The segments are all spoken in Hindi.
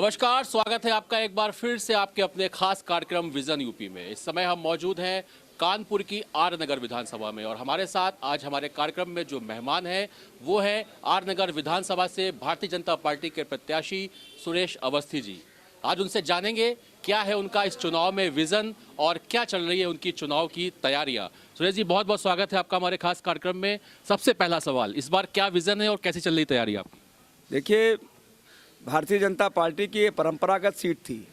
नमस्कार, स्वागत है आपका एक बार फिर से आपके अपने खास कार्यक्रम विजन यूपी में। इस समय हम मौजूद हैं कानपुर की आर नगर विधानसभा में और हमारे साथ आज हमारे कार्यक्रम में जो मेहमान हैं वो है आर नगर विधानसभा से भारतीय जनता पार्टी के प्रत्याशी सुरेश अवस्थी जी। आज उनसे जानेंगे क्या है उनका इस चुनाव में विजन और क्या चल रही है उनकी चुनाव की तैयारियां। सुरेश जी, बहुत बहुत स्वागत है आपका हमारे खास कार्यक्रम में। सबसे पहला सवाल, इस बार क्या विजन है और कैसी चल रही तैयारियां? देखिए, भारतीय जनता पार्टी की ये परंपरागत सीट थी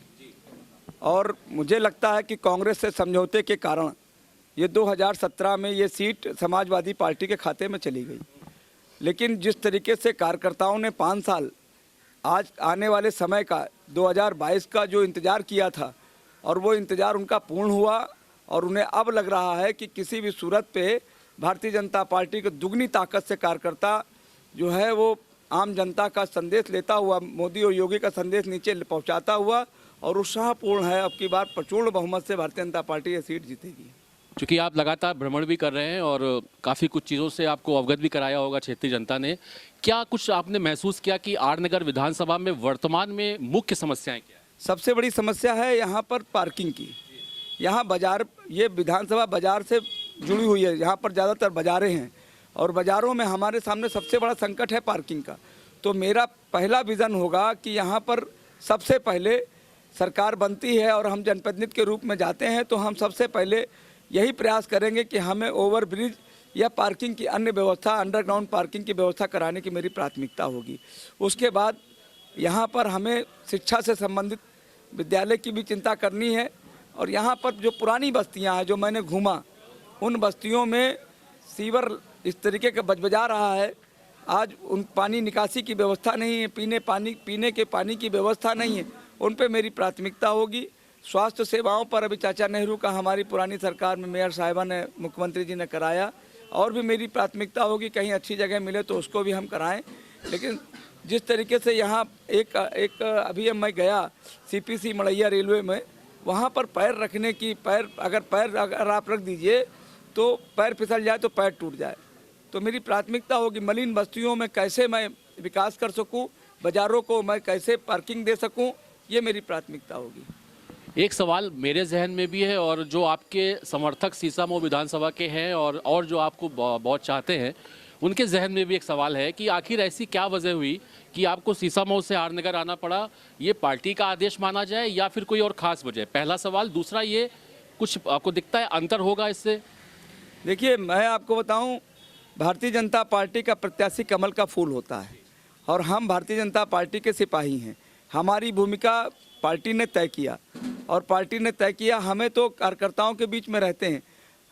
और मुझे लगता है कि कांग्रेस से समझौते के कारण ये 2017 में ये सीट समाजवादी पार्टी के खाते में चली गई। लेकिन जिस तरीके से कार्यकर्ताओं ने 5 साल आज आने वाले समय का 2022 का जो इंतज़ार किया था और वो इंतज़ार उनका पूर्ण हुआ और उन्हें अब लग रहा है कि किसी भी सूरत पे भारतीय जनता पार्टी की दुगनी ताकत से कार्यकर्ता जो है वो आम जनता का संदेश लेता हुआ, मोदी और योगी का संदेश नीचे पहुंचाता हुआ और उत्साहपूर्ण है। अब की बार प्रचंड बहुमत से भारतीय जनता पार्टी ये सीट जीतेगी। क्योंकि आप लगातार भ्रमण भी कर रहे हैं और काफ़ी कुछ चीज़ों से आपको अवगत भी कराया होगा क्षेत्रीय जनता ने, क्या कुछ आपने महसूस किया कि आर नगर विधानसभा में वर्तमान में मुख्य समस्याएं क्या है? सबसे बड़ी समस्या है यहाँ पर पार्किंग की। यहाँ बाजार, ये विधानसभा बाजार से जुड़ी हुई है, यहाँ पर ज़्यादातर बाजारें हैं और बाज़ारों में हमारे सामने सबसे बड़ा संकट है पार्किंग का। तो मेरा पहला विज़न होगा कि यहाँ पर सबसे पहले सरकार बनती है और हम जनप्रतिनिधि के रूप में जाते हैं तो हम सबसे पहले यही प्रयास करेंगे कि हमें ओवरब्रिज या पार्किंग की अन्य व्यवस्था, अंडरग्राउंड पार्किंग की व्यवस्था कराने की मेरी प्राथमिकता होगी। उसके बाद यहाँ पर हमें शिक्षा से संबंधित विद्यालय की भी चिंता करनी है और यहाँ पर जो पुरानी बस्तियाँ हैं जो मैंने घूमा, उन बस्तियों में सीवर इस तरीके का बजबजा रहा है। आज उन पानी निकासी की व्यवस्था नहीं है, पीने के पानी की व्यवस्था नहीं है, उन पे मेरी प्राथमिकता होगी। स्वास्थ्य सेवाओं पर अभी चाचा नेहरू का हमारी पुरानी सरकार में मेयर साहिबा ने, मुख्यमंत्री जी ने कराया और भी मेरी प्राथमिकता होगी कहीं अच्छी जगह मिले तो उसको भी हम कराएं। लेकिन जिस तरीके से यहाँ एक अभी मैं गया CPC मड़ैया रेलवे में, वहाँ पर पैर रखने की, पैर अगर आप रख दीजिए तो पैर फिसल जाए तो पैर टूट जाए। तो मेरी प्राथमिकता होगी मलिन बस्तियों में कैसे मैं विकास कर सकूं, बाज़ारों को मैं कैसे पार्किंग दे सकूं, ये मेरी प्राथमिकता होगी। एक सवाल मेरे जहन में भी है और जो आपके समर्थक सीसामऊ विधानसभा के हैं और जो आपको बहुत चाहते हैं उनके जहन में भी एक सवाल है कि आखिर ऐसी क्या वजह हुई कि आपको सीसामऊ से आर नगर आना पड़ा? ये पार्टी का आदेश माना जाए या फिर कोई और ख़ास वजह? पहला सवाल। दूसरा, ये कुछ आपको दिखता है अंतर होगा इससे? देखिए, मैं आपको बताऊं, भारतीय जनता पार्टी का प्रत्याशी कमल का फूल होता है और हम भारतीय जनता पार्टी के सिपाही हैं। हमारी भूमिका पार्टी ने तय किया और पार्टी ने तय किया, हमें तो कार्यकर्ताओं के बीच में रहते हैं।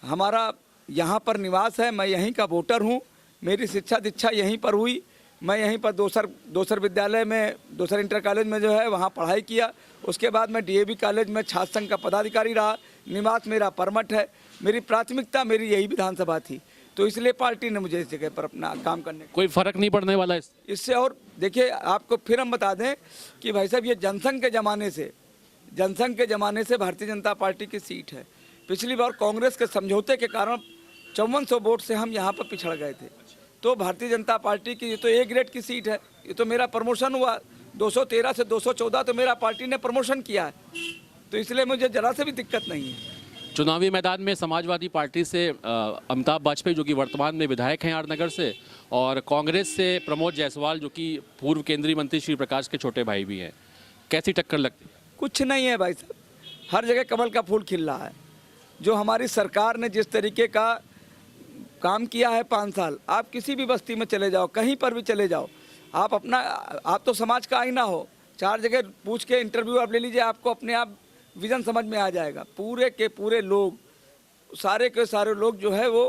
हमारा यहाँ पर निवास है, मैं यहीं का वोटर हूँ, मेरी शिक्षा दीक्षा यहीं पर हुई। मैं यहीं पर दोसर विद्यालय में, दोसर इंटर कॉलेज में जो है वहाँ पढ़ाई किया। उसके बाद मैं DAV कॉलेज में छात्र संघ का पदाधिकारी रहा। निवास मेरा परमठ है। मेरी प्राथमिकता मेरी यही विधानसभा थी, तो इसलिए पार्टी ने मुझे इस जगह पर अपना काम करने, कोई फर्क नहीं पड़ने वाला इससे। और देखिए, आपको फिर हम बता दें कि भाई साहब, ये जनसंघ के ज़माने से भारतीय जनता पार्टी की सीट है। पिछली बार कांग्रेस के समझौते के कारण 5400 वोट से हम यहाँ पर पिछड़ गए थे। तो भारतीय जनता पार्टी की ये तो A ग्रेड की सीट है। ये तो मेरा प्रमोशन हुआ 213 से 214, तो मेरा पार्टी ने प्रमोशन किया है, तो इसलिए मुझे जरा से भी दिक्कत नहीं है। चुनावी मैदान में समाजवादी पार्टी से अमिताभ बाजपेयी जो कि वर्तमान में विधायक हैं आर नगर से, और कांग्रेस से प्रमोद जायसवाल जो कि पूर्व केंद्रीय मंत्री श्री प्रकाश के छोटे भाई भी हैं, कैसी टक्कर लगती है? कुछ नहीं है भाई साहब, हर जगह कमल का फूल खिल रहा है। जो हमारी सरकार ने जिस तरीके का काम किया है 5 साल, आप किसी भी बस्ती में चले जाओ, कहीं पर भी चले जाओ, आप तो समाज का आईना हो। 4 जगह पूछ के इंटरव्यू आप ले लीजिए, आपको अपने आप विजन समझ में आ जाएगा। पूरे के पूरे लोग, सारे के सारे लोग जो है वो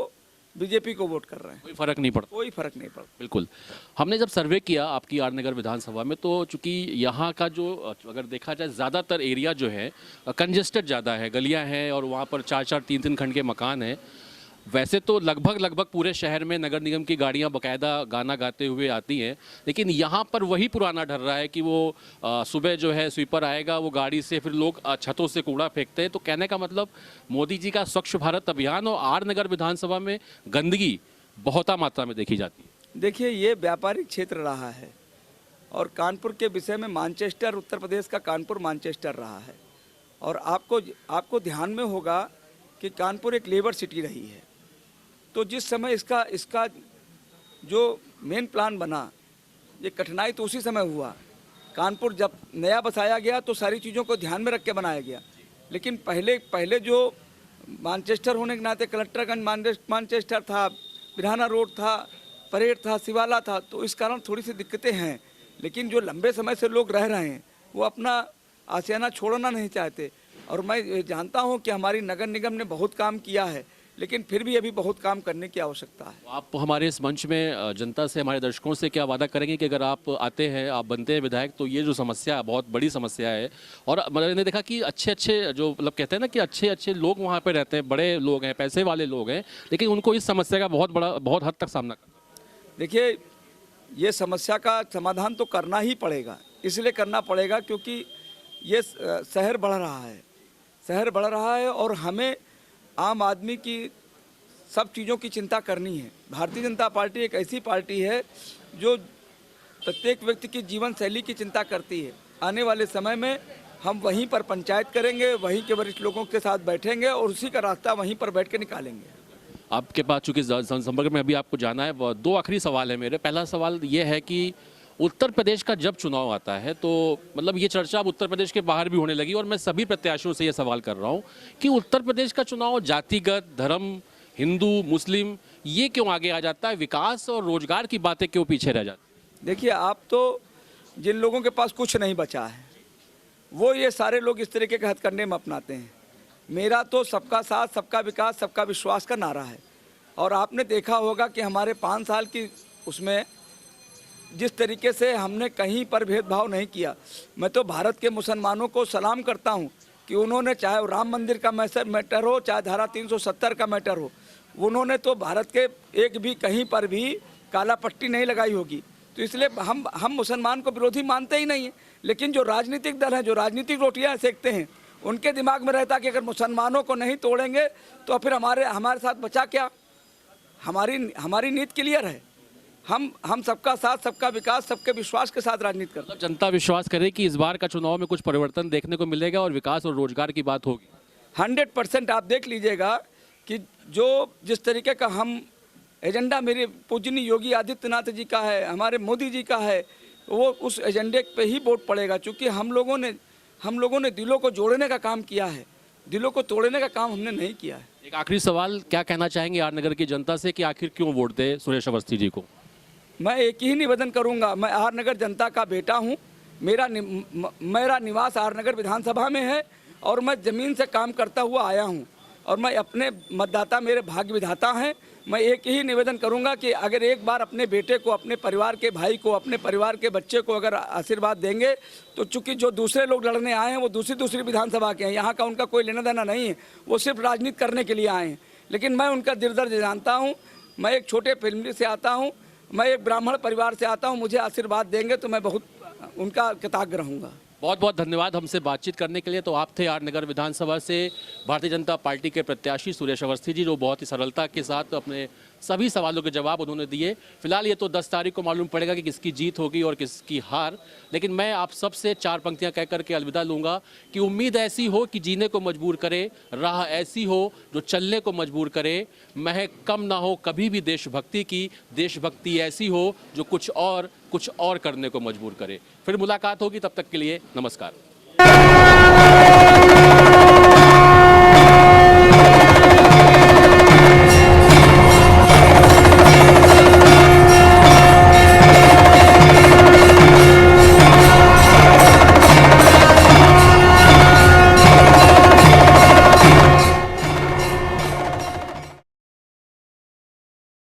बीजेपी को वोट कर रहे हैं। कोई फर्क नहीं पड़ता? कोई फर्क नहीं पड़ता। बिल्कुल। हमने जब सर्वे किया आपकी आर नगर विधानसभा में, तो चूंकि यहाँ का जो अगर देखा जाए ज़्यादातर एरिया जो है कंजेस्टेड ज़्यादा है, गलियाँ हैं और वहाँ पर 4-4, 3-3 खंड के मकान हैं। वैसे तो लगभग पूरे शहर में नगर निगम की गाड़ियां बकायदा गाना गाते हुए आती हैं, लेकिन यहाँ पर वही पुराना ढल रहा है कि वो सुबह जो है स्वीपर आएगा, वो गाड़ी से फिर लोग छतों से कूड़ा फेंकते हैं। तो कहने का मतलब मोदी जी का स्वच्छ भारत अभियान और आर नगर विधानसभा में गंदगी बहुत मात्रा में देखी जाती है। देखिए, ये व्यापारिक क्षेत्र रहा है और कानपुर के विषय में मैनचेस्टर, उत्तर प्रदेश का कानपुर मैनचेस्टर रहा है। और आपको ध्यान में होगा कि कानपुर एक लेबर सिटी रही है। तो जिस समय इसका जो मेन प्लान बना, ये कठिनाई तो उसी समय हुआ। कानपुर जब नया बसाया गया तो सारी चीज़ों को ध्यान में रख के बनाया गया, लेकिन पहले जो मैनचेस्टर होने के नाते कलेक्टरगंज मैनचेस्टर था, बिरहाना रोड था, परेड था, शिवाला था, तो इस कारण थोड़ी सी दिक्कतें हैं। लेकिन जो लंबे समय से लोग रह रहे हैं वो अपना आशियाना छोड़ना नहीं चाहते। और मैं जानता हूं कि हमारी नगर निगम ने बहुत काम किया है, लेकिन फिर भी अभी बहुत काम करने की आवश्यकता है। आप हमारे इस मंच में जनता से, हमारे दर्शकों से क्या वादा करेंगे कि अगर आप आते हैं, आप बनते हैं विधायक, तो ये जो समस्या बहुत बड़ी समस्या है। और मैंने देखा कि अच्छे जो मतलब कहते हैं ना कि अच्छे लोग वहाँ पे रहते हैं, बड़े लोग हैं, पैसे वाले लोग हैं, लेकिन उनको इस समस्या का बहुत हद तक सामना करना। देखिए, ये समस्या का समाधान तो करना ही पड़ेगा। इसलिए करना पड़ेगा क्योंकि ये शहर बढ़ रहा है और हमें आम आदमी की सब चीज़ों की चिंता करनी है। भारतीय जनता पार्टी एक ऐसी पार्टी है जो प्रत्येक व्यक्ति की जीवन शैली की चिंता करती है। आने वाले समय में हम वहीं पर पंचायत करेंगे, वहीं के वरिष्ठ लोगों के साथ बैठेंगे और उसी का रास्ता वहीं पर बैठ के निकालेंगे। आपके पास चूंकि संपर्क में अभी आपको जाना है, दो आखिरी सवाल है मेरे। पहला सवाल ये है कि उत्तर प्रदेश का जब चुनाव आता है तो मतलब ये चर्चा अब उत्तर प्रदेश के बाहर भी होने लगी, और मैं सभी प्रत्याशियों से ये सवाल कर रहा हूँ कि उत्तर प्रदेश का चुनाव जातिगत, धर्म, हिंदू, मुस्लिम, ये क्यों आगे आ जाता है? विकास और रोजगार की बातें क्यों पीछे रह जाती? देखिए, आप तो जिन लोगों के पास कुछ नहीं बचा है वो ये सारे लोग इस तरीके के हथकंडे में अपनाते हैं। मेरा तो सबका साथ, सबका विकास, सबका विश्वास का नारा है। और आपने देखा होगा कि हमारे 5 साल की उसमें जिस तरीके से हमने कहीं पर भेदभाव नहीं किया। मैं तो भारत के मुसलमानों को सलाम करता हूं कि उन्होंने, चाहे वो राम मंदिर का मैटर हो, चाहे धारा 370 का मैटर हो, उन्होंने तो भारत के एक भी कहीं पर भी काला पट्टी नहीं लगाई होगी। तो इसलिए हम मुसलमान को विरोधी मानते ही नहीं हैं। लेकिन जो राजनीतिक दल हैं, जो राजनीतिक रोटियाँ सेकते हैं, उनके दिमाग में रहता कि अगर मुसलमानों को नहीं तोड़ेंगे तो फिर हमारे साथ बचा क्या। हमारी नीति क्लियर है। हम सबका साथ, सबका विकास, सबके विश्वास के साथ राजनीति करते हैं। जनता विश्वास करे कि इस बार का चुनाव में कुछ परिवर्तन देखने को मिलेगा और विकास और रोजगार की बात होगी। 100% आप देख लीजिएगा कि जिस तरीके का हम एजेंडा मेरे पूजनीय योगी आदित्यनाथ जी का है, हमारे मोदी जी का है, वो उस एजेंडे पे ही वोट पड़ेगा। क्योंकि हम लोगों ने दिलों को जोड़ने का काम किया है, दिलों को तोड़ने का काम हमने नहीं किया है। एक आखिरी सवाल, क्या कहना चाहेंगे आर नगर की जनता से कि आखिर क्यों वोट दे सुरेश अवस्थी जी को? मैं एक ही निवेदन करूंगा। मैं आर नगर जनता का बेटा हूं। मेरा निवास आर नगर विधानसभा में है और मैं ज़मीन से काम करता हुआ आया हूं और मैं अपने मतदाता मेरे भाग्य विधाता हैं। मैं एक ही निवेदन करूंगा कि अगर एक बार अपने बेटे को, अपने परिवार के भाई को, अपने परिवार के बच्चे को अगर आशीर्वाद देंगे तो चूंकि जो दूसरे लोग लड़ने आए हैं वो दूसरी विधानसभा के हैं, यहाँ का उनका कोई लेना देना नहीं है, वो सिर्फ राजनीति करने के लिए आए हैं। लेकिन मैं उनका दिल दर्द जानता हूँ। मैं एक छोटे फैमिली से आता हूँ, मैं एक ब्राह्मण परिवार से आता हूँ। मुझे आशीर्वाद देंगे तो मैं बहुत उनका कृतज्ञ रहूँगा। बहुत बहुत धन्यवाद हमसे बातचीत करने के लिए। तो आप थे आर नगर विधानसभा से भारतीय जनता पार्टी के प्रत्याशी सुरेश अवस्थी जी, जो बहुत ही सरलता के साथ अपने सभी सवालों के जवाब उन्होंने दिए। फिलहाल ये तो 10 तारीख को मालूम पड़ेगा कि किसकी जीत होगी और किसकी हार, लेकिन मैं आप सबसे 4 पंक्तियां कह करके अलविदा लूँगा कि उम्मीद ऐसी हो कि जीने को मजबूर करे, राह ऐसी हो जो चलने को मजबूर करे, महक कम ना हो कभी भी देशभक्ति की, देशभक्ति ऐसी हो जो कुछ और करने को मजबूर करे। फिर मुलाकात होगी, तब तक के लिए नमस्कार।